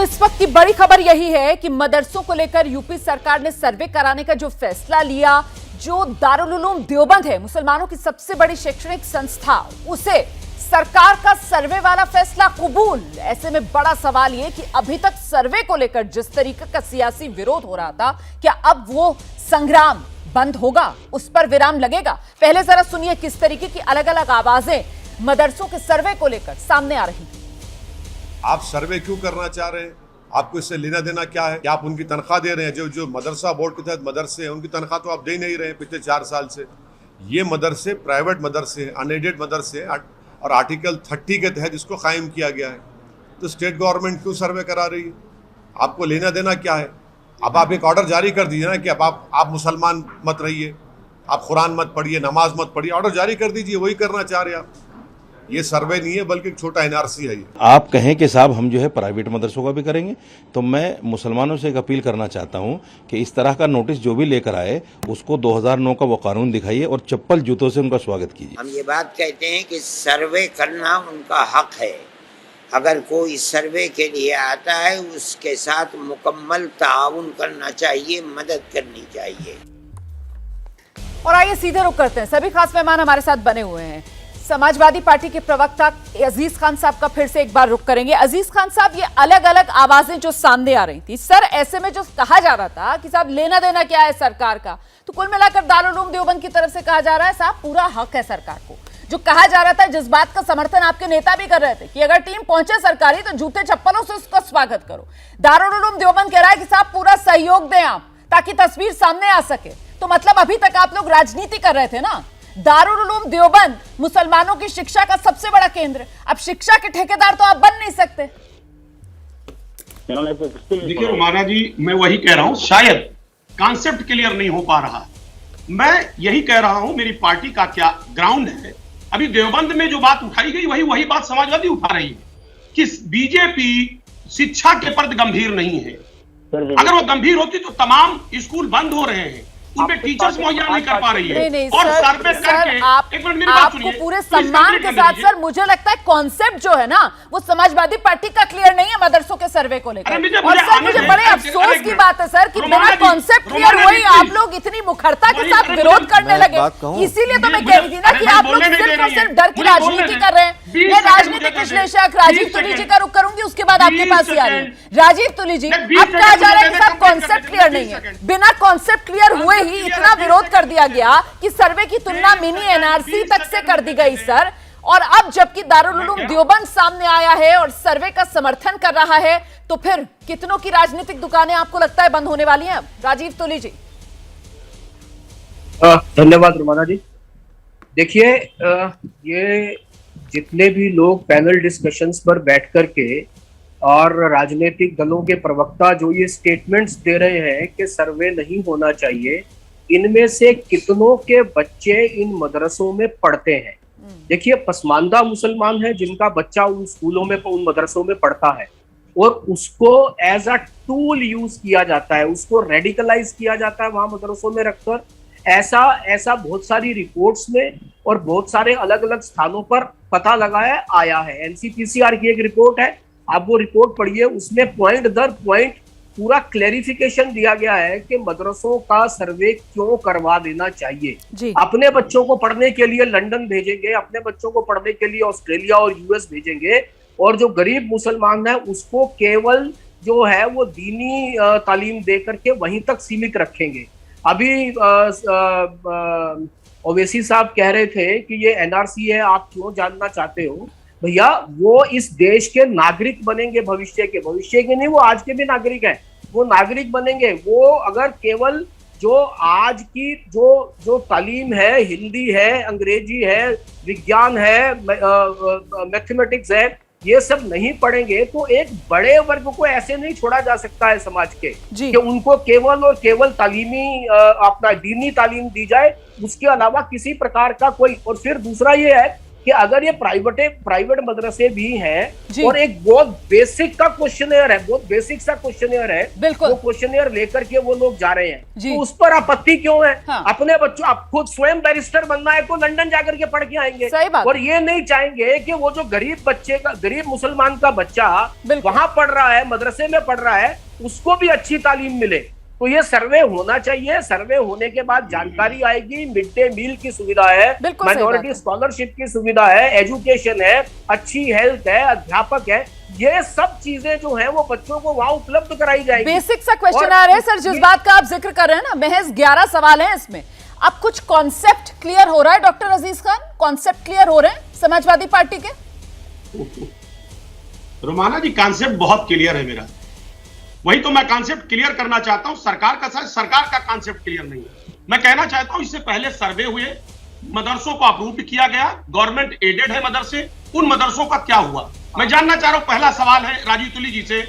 इस वक्त की बड़ी खबर यही है कि मदरसों को लेकर यूपी सरकार ने सर्वे कराने का जो फैसला लिया, जो दारुल उलूम देवबंद है, मुसलमानों की सबसे बड़ी शैक्षणिक संस्था, उसे सरकार का सर्वे वाला फैसला कबूल। ऐसे में बड़ा सवाल यह कि अभी तक सर्वे को लेकर जिस तरीके का सियासी विरोध हो रहा था, क्या अब वो संग्राम बंद होगा, उस पर विराम लगेगा? पहले जरा सुनिए किस तरीके की अलग अलग आवाजें मदरसों के सर्वे को लेकर सामने आ रही थी। आप सर्वे क्यों करना चाह रहे हैं? आपको इससे लेना देना क्या है? क्या आप उनकी तनख्वाह दे रहे हैं? जो मदरसा बोर्ड के तहत मदरसे हैं, उनकी तनख्वाह तो आप दे नहीं रहे हैं पिछले 4 साल से। ये मदरसे प्राइवेट मदरसे हैं, अनएडेड मदरसे हैं, और आर्टिकल 30 के तहत इसको कायम किया गया है। तो स्टेट गवर्नमेंट क्यों सर्वे करा रही है? आपको लेना देना क्या है? अब आप एक ऑर्डर जारी कर दीजिए ना कि अब आप मुसलमान मत रहिए, आप कुरान मत पढ़िए, नमाज मत पढ़िए, ऑर्डर जारी कर दीजिए। वही करना चाह रहे हैं आप। ये सर्वे नहीं है बल्कि एक छोटा एनआरसी है। ये आप कहें कि साहब हम जो है प्राइवेट मदरसों का भी करेंगे, तो मैं मुसलमानों से एक अपील करना चाहता हूं कि इस तरह का नोटिस जो भी लेकर आए उसको 2009 का वो कानून दिखाइए और चप्पल जूतों से उनका स्वागत कीजिए। हम ये बात कहते हैं कि सर्वे करना उनका हक है। अगर कोई सर्वे के लिए आता है उसके साथ मुकम्मल ताउन करना चाहिए, मदद करनी चाहिए। और आइए सीधे रुक करते हैं, सभी खास मेहमान हमारे साथ बने हुए हैं। समाजवादी पार्टी के प्रवक्ता अजीज खान साहब का फिर से एक बार रुक करेंगे। अजीज खान साहब, ये अलग अलग आवाजें जो सामने आ रही थी सर, ऐसे में जो कहा जा रहा था कि साहब लेना देना क्या है सरकार का, तो कुल मिलाकर दारुल उलूम देवबंद की तरफ से कहा जा रहा है साहब पूरा हक है सरकार को। जो कहा जा रहा था, जिस बात का समर्थन आपके नेता भी कर रहे थे कि अगर टीम पहुंचे सरकारी तो जूते चप्पलों से उसका स्वागत करो, दारुल उलूम देवबंद कह रहा है कि साहब पूरा सहयोग दें आप ताकि तस्वीर सामने आ सके। तो मतलब अभी तक आप लोग राजनीति कर रहे थे ना। दारुल उलूम देवबंद मुसलमानों की शिक्षा का सबसे बड़ा केंद्र, अब शिक्षा के ठेकेदार तो आप बन नहीं सकते। देखिए रुमाना जी, मैं वही कह रहा हूं, शायद कॉन्सेप्ट क्लियर नहीं हो पा रहा। मैं यही कह रहा हूं, मेरी पार्टी का क्या ग्राउंड है। अभी देवबंद में जो बात उठाई गई वही बात समाजवादी उठा रही है कि बीजेपी शिक्षा के प्रति गंभीर नहीं है। अगर वो गंभीर होती तो तमाम स्कूल बंद हो रहे हैं, उनमें टीचर्स मुहैया नहीं कर पा रही है। नहीं, और सर, सर्वे करके आपको पूरे सम्मान के साथ सर, मुझे लगता है कॉन्सेप्ट जो है ना वो समाजवादी पार्टी का क्लियर नहीं है मदरसों के सर्वे को लेकर। और सर मुझे बड़े अफसोस की बात है सर कि बिना कॉन्सेप्ट क्लियर हुए आप लोग इतनी मुखरता के साथ विरोध करने लगे। इसीलिए तो मैं कह रही थी ना कि आप लोग सिर्फ और सिर्फ डर की राजनीति कर रहे हैं। मैं राजनीतिक विश्लेषक राजीव तुली जी का रुख करूंगी, उसके बाद आपके पास ही आ रही हूँ। राजीव तुली जी, अब कहा जा रहा है कि साहब कॉन्सेप्ट क्लियर नहीं है। बिना कॉन्सेप्ट क्लियर हुए ही इतना विरोध कर दिया गया कि सर्वे की तुलना मिनी एनआरसी तक से कर दी गई सर। और अब जबकि दारुल उलूम देवबंद सामने आया है और सर्वे का समर्थन कर रहा है, तो फिर कितनों की राजनीतिक दुकानें आपको लगता है बंद होने वाली हैं? राजीव तुली जी। धन्यवाद रुमाना जी। देखिए, ये जितने भी लोग पैनल डिस्कशंस पर बैठ करके और राजनीतिक दलों के प्रवक्ता जो ये स्टेटमेंट्स दे रहे हैं कि सर्वे नहीं होना चाहिए, इनमें से कितनों के बच्चे इन मदरसों में पढ़ते हैं? देखिए, पसमानदा मुसलमान है जिनका बच्चा उन स्कूलों में, उन मदरसों में पढ़ता है और उसको एज अ टूल यूज किया जाता है, उसको रेडिकलाइज किया जाता है वहां मदरसों में रखकर। ऐसा बहुत सारी रिपोर्ट्स में और बहुत सारे अलग अलग स्थानों पर पता लगाया आया है। एनसीपीसीआर की एक रिपोर्ट है, आप वो रिपोर्ट पढ़िए, उसमें पॉइंट दर पॉइंट पूरा क्लेरिफिकेशन दिया गया है कि मदरसों का सर्वे क्यों करवा देना चाहिए। अपने बच्चों को पढ़ने के लिए लंदन भेजेंगे, अपने बच्चों को पढ़ने के लिए ऑस्ट्रेलिया और यूएस भेजेंगे, और जो गरीब मुसलमान है उसको केवल जो है वो दीनी तालीम दे करके वहीं तक सीमित रखेंगे। अभी ओवैसी साहब कह रहे थे कि ये एनआरसी है, आप क्यों जानना चाहते हो? भैया, वो इस देश के नागरिक बनेंगे, भविष्य के नहीं, वो आज के भी नागरिक हैं, वो नागरिक बनेंगे। वो अगर केवल जो आज की जो तालीम है, हिंदी है, अंग्रेजी है, विज्ञान है, मैथमेटिक्स है, ये सब नहीं पढ़ेंगे तो एक बड़े वर्ग को ऐसे नहीं छोड़ा जा सकता है समाज के कि उनको केवल और केवल तालीमी अपना दीनी तालीम दी जाए, उसके अलावा किसी प्रकार का कोई। और फिर दूसरा ये है कि अगर ये प्राइवेट मदरसे भी जी। हैं और एक बहुत बेसिक का क्वेश्चनियर है, बहुत बेसिक सा क्वेश्चनियर है, बिल्कुल। वो क्वेश्चनियर लेकर के वो लोग जा रहे हैं, जी। तो उस पर आपत्ति क्यों है? हाँ। अपने बच्चों, आप खुद स्वयं बैरिस्टर बनना है तो लंदन जाकर के पढ़ के आएंगे, सही बात। और ये नहीं चाहेंगे कि वो जो गरीब मुसलमान का बच्चा बिल्कुल। वहां पढ़ रहा है, मदरसे में पढ़ रहा है, उसको भी अच्छी तालीम मिले। तो ये सर्वे होना चाहिए। सर्वे होने के बाद जानकारी आएगी, मिड डे मील की सुविधा है, बिल्कुल सही बात माइनॉरिटी है। स्कॉलरशिप की सुविधा है, एजुकेशन है, अच्छी हेल्थ है, अध्यापक है, ये सब चीजें जो है वो बच्चों को वहां उपलब्ध कराई जाएगी। बेसिक सा क्वेश्चन आ रहा है सर, जिस बात का आप जिक्र कर रहे हैं ना, महज 11 सवाल हैं इसमें। अब कुछ कॉन्सेप्ट क्लियर हो रहा है डॉक्टर अजीज खान? कॉन्सेप्ट क्लियर हो रहे हैं समाजवादी पार्टी के? रोमाना जी, कॉन्सेप्ट बहुत क्लियर है मेरा, वही तो मैं कॉन्सेप्ट क्लियर करना चाहता हूं। सरकार का कॉन्सेप्ट क्लियर नहीं है। मैं कहना चाहता हूं, इससे पहले सर्वे हुए, मदरसों को अप्रूव किया गया, गवर्नमेंट एडेड है मदरसे, उन मदरसों का क्या हुआ? मैं जानना चाह रहा हूं। पहला सवाल है राजीव तुली जी से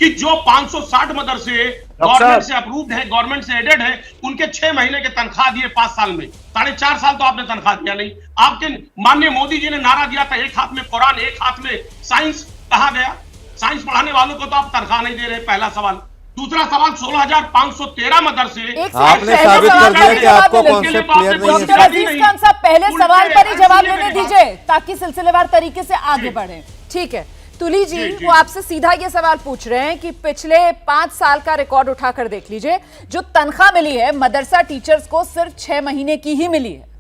कि जो 560 मदरसे गवर्नमेंट से अप्रूव्ड है, गवर्नमेंट से एडेड है, उनके 6 महीने के तनख्वाह दिए 5 साल में, 4.5 साल तो आपने तनख्वाह दिया नहीं। आपके माननीय मोदी जी ने नारा दिया था, एक हाथ में कुरान एक हाथ में साइंस, कहा गया? साइंस पढ़ाने वालों को तो आप तनख्वाह नहीं दे रहे, पहला सवाल। दूसरा सवाल, 16,513 मदरसे। आपने साबित कर दिया कि आपको कॉन्सेप्ट क्लियर नहीं है। डॉक्टर अजीज खान साहब, पहले सवाल पर ही जवाब लेने दीजिए ताकि सिलसिलेवार तरीके से आगे बढ़े। ठीक है तुली जी, वो आपसे सीधा ये सवाल पूछ रहे हैं कि पिछले 5 साल का रिकॉर्ड उठाकर देख लीजिए, जो तनख्वाह मिली है मदरसा टीचर्स को सिर्फ 6 महीने की ही मिली है।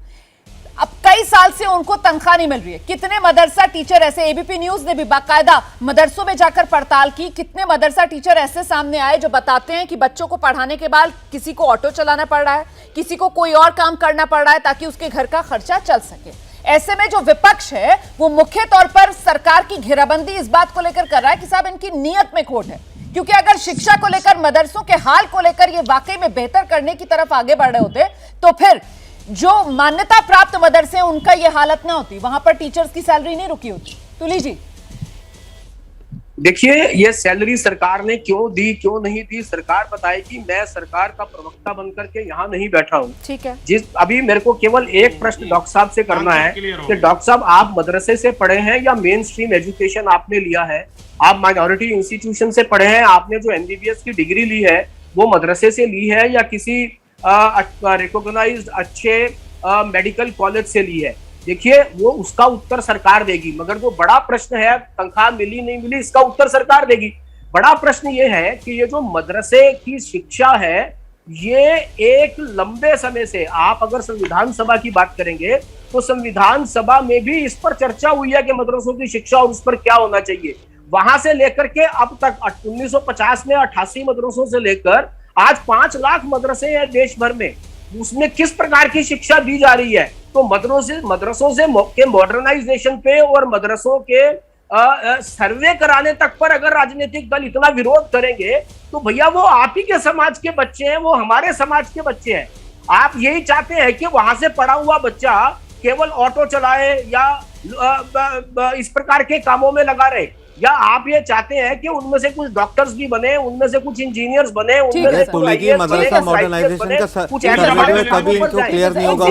अब कई साल से उनको तनख्वाह नहीं मिल रही है। कितने मदरसा टीचर ऐसे, एबीपी न्यूज ने भी बाकायदा मदरसों में जाकर पड़ताल की, कितने मदरसा टीचर ऐसे सामने आए जो बताते हैं कि बच्चों को पढ़ाने के बाद किसी को ऑटो चलाना पड़ रहा है, किसी को कोई और काम करना पड़ रहा है ताकि उसके घर का खर्चा चल सके। ऐसे में जो विपक्ष है वो मुख्य तौर पर सरकार की घेराबंदी इस बात को लेकर कर रहा है कि साहब इनकी नीयत में खोट है, क्योंकि अगर शिक्षा को लेकर, मदरसों के हाल को लेकर ये वाकई में बेहतर करने की तरफ आगे बढ़ रहे होते तो फिर जो मान्यता प्राप्त मदरसे हैं उनका ये हालत ना होती, वहां पर टीचर्स की सैलरी नहीं रुकी होती। तुली जी, देखिए, ये सैलरी सरकार ने क्यों दी, क्यों नहीं दी, सरकार बताएगी। मैं सरकार का प्रवक्ता बनकर के यहाँ नहीं बैठा हूँ। ठीक है। अभी मेरे को केवल एक प्रश्न डॉक्टर साहब से करना है कि डॉक्टर साहब, आप मदरसे से पढ़े हैं या मेन स्ट्रीम एजुकेशन आपने लिया है? आप माइनॉरिटी इंस्टीट्यूशन से पढ़े हैं? आपने जो एमबीबीएस की डिग्री ली है वो मदरसे से ली है या किसी रिकॉग्नाइज्ड अच्छे मेडिकल कॉलेज से ली है? देखिए, वो उसका उत्तर सरकार देगी, मगर जो बड़ा प्रश्न है तनख्वाह मिली नहीं मिली, इसका उत्तर सरकार देगी। बड़ा प्रश्न ये है कि ये जो मदरसे की शिक्षा है, ये एक लंबे समय से, आप अगर संविधान सभा की बात करेंगे तो संविधान सभा में भी इस पर चर्चा हुई है कि मदरसों की शिक्षा और उस पर क्या होना चाहिए। वहां से लेकर के अब तक 1950 में 88 मदरसों से लेकर आज 5 लाख मदरसे हैं देश भर में, उसमें किस प्रकार की शिक्षा दी जा रही है? तो मदरसों से के मॉडर्नाइजेशन पे और मदरसों के सर्वे कराने तक पर अगर राजनीतिक दल इतना विरोध करेंगे तो भैया वो आप ही के समाज के बच्चे हैं, वो हमारे समाज के बच्चे हैं। आप यही चाहते हैं कि वहां से पढ़ा हुआ बच्चा केवल ऑटो चलाए या इस प्रकार के कामों में लगा रहे, या आप ये चाहते हैं कि उनमें से कुछ डॉक्टर्स भी बने, उनमें से कुछ इंजीनियर्स बने, उनमें से कुछ मदरसा मॉडर्नाइजेशन का कुछ कभी इनको क्लियर नहीं होगा।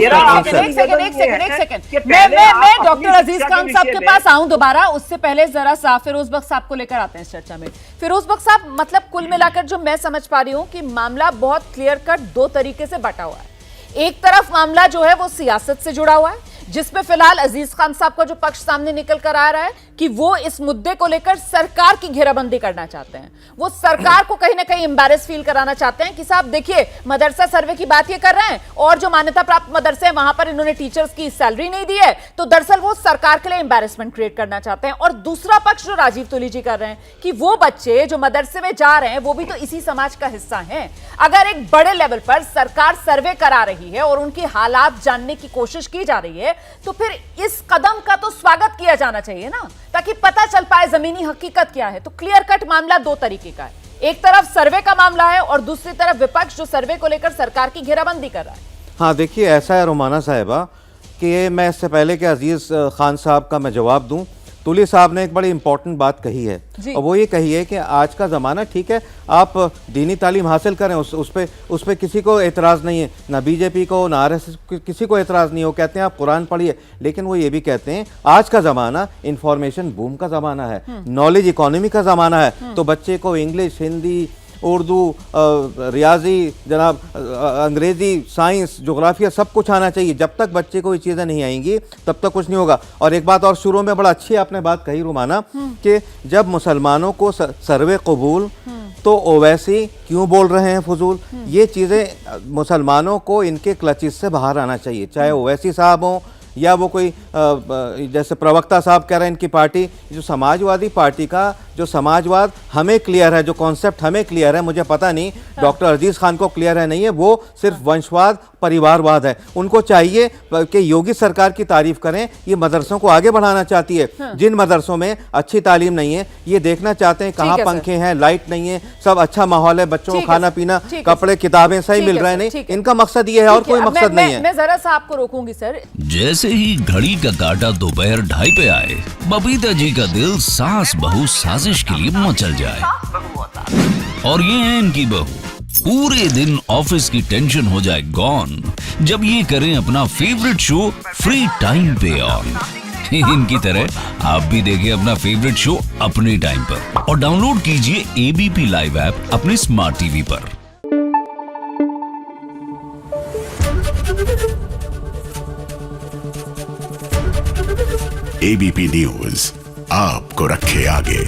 मैं डॉक्टर अजीज खान साहब के पास आऊं दोबारा, उससे पहले जरा सा फिरोज बख्श साहब को लेकर आते हैं इस चर्चा में। फिरोज बख्श साहब, मतलब कुल मिलाकर जो मैं समझ पा रही हूं कि मामला बहुत क्लियर कट 2 तरीके से बटा हुआ है। एक तरफ मामला जो है वो सियासत से जुड़ा हुआ है, जिसमें फिलहाल अजीज खान साहब का जो पक्ष सामने निकल कर आ रहा है कि वो इस मुद्दे को लेकर सरकार की घेराबंदी करना चाहते हैं। वो सरकार को कहीं ना कहीं एम्बैरेस फील कराना चाहते हैं कि साहब देखिए, मदरसा सर्वे की बात ये कर रहे हैं और जो मान्यता प्राप्त मदरसे हैं वहां पर इन्होंने टीचर्स की सैलरी नहीं दी है, तो दरअसल वो सरकार के लिए एम्बैरेसमेंट क्रिएट करना चाहते हैं। और दूसरा पक्ष जो राजीव तुली जी कर रहे हैं कि वो बच्चे जो मदरसे में जा रहे हैं वो भी तो इसी समाज का हिस्सा हैं। अगर एक बड़े लेवल पर सरकार सर्वे करा रही है और उनकी हालात जानने की कोशिश की जा रही है, तो फिर इस कदम का तो स्वागत किया जाना चाहिए ना, ताकि पता चल पाए जमीनी हकीकत क्या है। तो क्लियर कट मामला 2 तरीके का है, एक तरफ सर्वे का मामला है और दूसरी तरफ विपक्ष जो सर्वे को लेकर सरकार की घेराबंदी कर रहा है। हाँ, देखिए, ऐसा है रोमाना साहिबा कि मैं इससे पहले कि अजीज खान साहब का मैं जवाब दूं, तुली साहब ने एक बड़ी इंपॉर्टेंट बात कही है, जी। और वो ये कही है कि आज का ज़माना, ठीक है आप दीनी तालीम हासिल करें, उस पे किसी को एतराज़ नहीं है, ना बीजेपी को ना आरएसएस किसी को एतराज़ नहीं हो, कहते हैं आप कुरान पढ़िए, लेकिन वो ये भी कहते हैं आज का ज़माना इंफॉर्मेशन बूम का ज़माना है, नॉलेज इकोनॉमी का ज़माना है, तो बच्चे को इंग्लिश, हिंदी, उर्दू, रियाजी, जनाब अंग्रेज़ी, साइंस, जोग्राफिया सब कुछ आना चाहिए। जब तक बच्चे को ये चीज़ें नहीं आएंगी तब तक कुछ नहीं होगा। और एक बात और शुरू में बड़ा अच्छी आपने बात कही रुमाना, कि जब मुसलमानों को सर्वे कबूल, तो ओवैसी क्यों बोल रहे हैं फजूल, ये चीज़ें मुसलमानों को इनके क्लचिस से बाहर आना चाहिए, चाहे ओवैसी साहब हों या वो कोई जैसे प्रवक्ता साहब कह रहे हैं इनकी पार्टी, जो समाजवादी पार्टी का जो समाजवाद हमें क्लियर है, जो कॉन्सेप्ट हमें क्लियर है, मुझे पता नहीं डॉक्टर अजीज खान को क्लियर है नहीं है, वो सिर्फ वंशवाद परिवारवाद है। उनको चाहिए कि योगी सरकार की तारीफ करें, ये मदरसों को आगे बढ़ाना चाहती है। जिन मदरसों में अच्छी तालीम नहीं है, ये देखना चाहते हैं कहाँ पंखे हैं, लाइट नहीं है, सब अच्छा माहौल है, बच्चों को खाना पीना, कपड़े किताबें सही मिल रहे नहीं, इनका मकसद ये है और कोई मकसद नहीं है। मैं जरा सा आपको रोकूंगी सर। जैसे ही घड़ी का काटा दोपहर 2:30 पे आए, बबीता जी का दिल सास बहू साजिश के लिए मचल जाए। और ये है इनकी बहू, पूरे दिन ऑफिस की टेंशन हो जाए गॉन जब ये करें अपना फेवरेट शो फ्री टाइम पे ऑन। इनकी तरह आप भी देखिए अपना फेवरेट शो अपने टाइम पर और डाउनलोड कीजिए एबीपी लाइव ऐप अपने स्मार्ट टीवी पर। एबीपी न्यूज आपको रखे आगे।